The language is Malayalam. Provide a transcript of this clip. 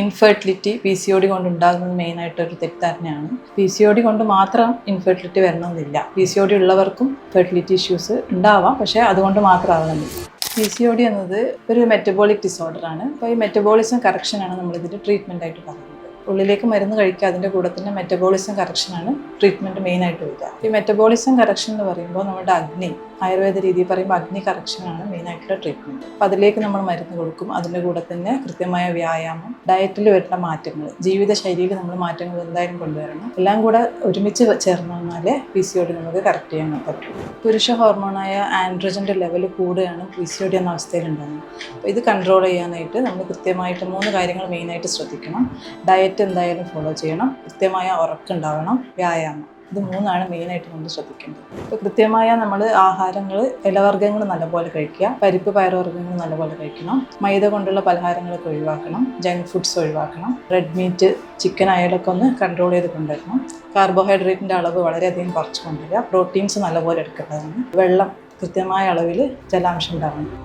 Infertility PCOD കൊണ്ടുണ്ടാകുന്നത് മെയിനായിട്ടൊരു തെറ്റിദ്ധാരണയാണ്. PCOD കൊണ്ട് മാത്രം ഇൻഫെർട്ടിലിറ്റി വരണമെന്നില്ല. PCOD ഉള്ളവർക്കും ഫെർട്ടിലിറ്റി ഇഷ്യൂസ് ഉണ്ടാവാം, പക്ഷേ അതുകൊണ്ട് മാത്രം ആവണമെന്നില്ല. PCOD എന്നത് ഒരു മെറ്റബോളിക് ഡിസോർഡറാണ്. അപ്പോൾ ഈ മെറ്റബോളിസം കറക്ഷനാണ് നമ്മളിതിൻ്റെ ട്രീറ്റ്മെൻറ്റായിട്ട് പറയുന്നത്. ഉള്ളിലേക്ക് മരുന്ന് കഴിക്കുക, അതിൻ്റെ കൂടെ തന്നെ മെറ്റബോളിസം കറക്ഷനാണ് ട്രീറ്റ്മെൻറ്റ് മെയിനായിട്ട് വരിക. ഈ മെറ്റബോളിസം കറക്ഷൻ എന്ന് പറയുമ്പോൾ നമ്മുടെ അഗ്നി, ആയുർവേദ രീതിയിൽ പറയുമ്പോൾ അഗ്നി കറക്ഷനാണ് മെയിനായിട്ടുള്ള ട്രീറ്റ്മെൻറ്റ്. അപ്പോൾ അതിലേക്ക് നമ്മൾ മരുന്ന് കൊടുക്കും. അതിൻ്റെ കൂടെ തന്നെ കൃത്യമായ വ്യായാമം, ഡയറ്റിൽ വരുന്ന മാറ്റങ്ങൾ, ജീവിതശൈലിയിൽ നമ്മൾ മാറ്റങ്ങൾ എന്തായാലും കൊണ്ടുവരണം. എല്ലാം കൂടെ ഒരുമിച്ച് ചേർന്ന് വന്നാലേ PCOD നമുക്ക് കറക്റ്റ് ചെയ്യാൻ പറ്റും. പുരുഷ ഹോർമോണായ ആൻഡ്രോജൻ്റെ ലെവൽ കൂടുകയാണ് PCOD എന്ന അവസ്ഥയിലുണ്ടാകുന്നത്. അപ്പോൾ ഇത് കൺട്രോൾ ചെയ്യാനായിട്ട് നമ്മൾ കൃത്യമായിട്ട് 3 കാര്യങ്ങൾ മെയിനായിട്ട് ശ്രദ്ധിക്കണം. ഡയറ്റ് എന്തായാലും ഫോളോ ചെയ്യണം, കൃത്യമായ ഉറക്കം ഉണ്ടാവണം, വ്യായാമം. ഇത് 3 മെയിനായിട്ട് നമ്മൾ ശ്രദ്ധിക്കേണ്ടത്. ഇപ്പോൾ കൃത്യമായ നമ്മൾ ആഹാരങ്ങൾ, ഇലവർഗ്ഗങ്ങൾ നല്ലപോലെ കഴിക്കുക, പരിപ്പ് പയറുവർഗ്ഗങ്ങൾ നല്ലപോലെ കഴിക്കണം, മൈദ കൊണ്ടുള്ള പലഹാരങ്ങളൊക്കെ ഒഴിവാക്കണം, ജങ്ക് ഫുഡ്സ് ഒഴിവാക്കണം, റെഡ് മീറ്റ്, ചിക്കൻ അയലൊക്കെ ഒന്ന് കൺട്രോൾ ചെയ്ത് കൊണ്ടുവരണം. കാർബോഹൈഡ്രേറ്റിൻ്റെ അളവ് വളരെയധികം കുറച്ച് കൊണ്ടുവരിക. പ്രോട്ടീൻസ് നല്ലപോലെ എടുക്കേണ്ടതാണ്. വെള്ളം കൃത്യമായ അളവിൽ ജലാംശം ഉണ്ടാവണം.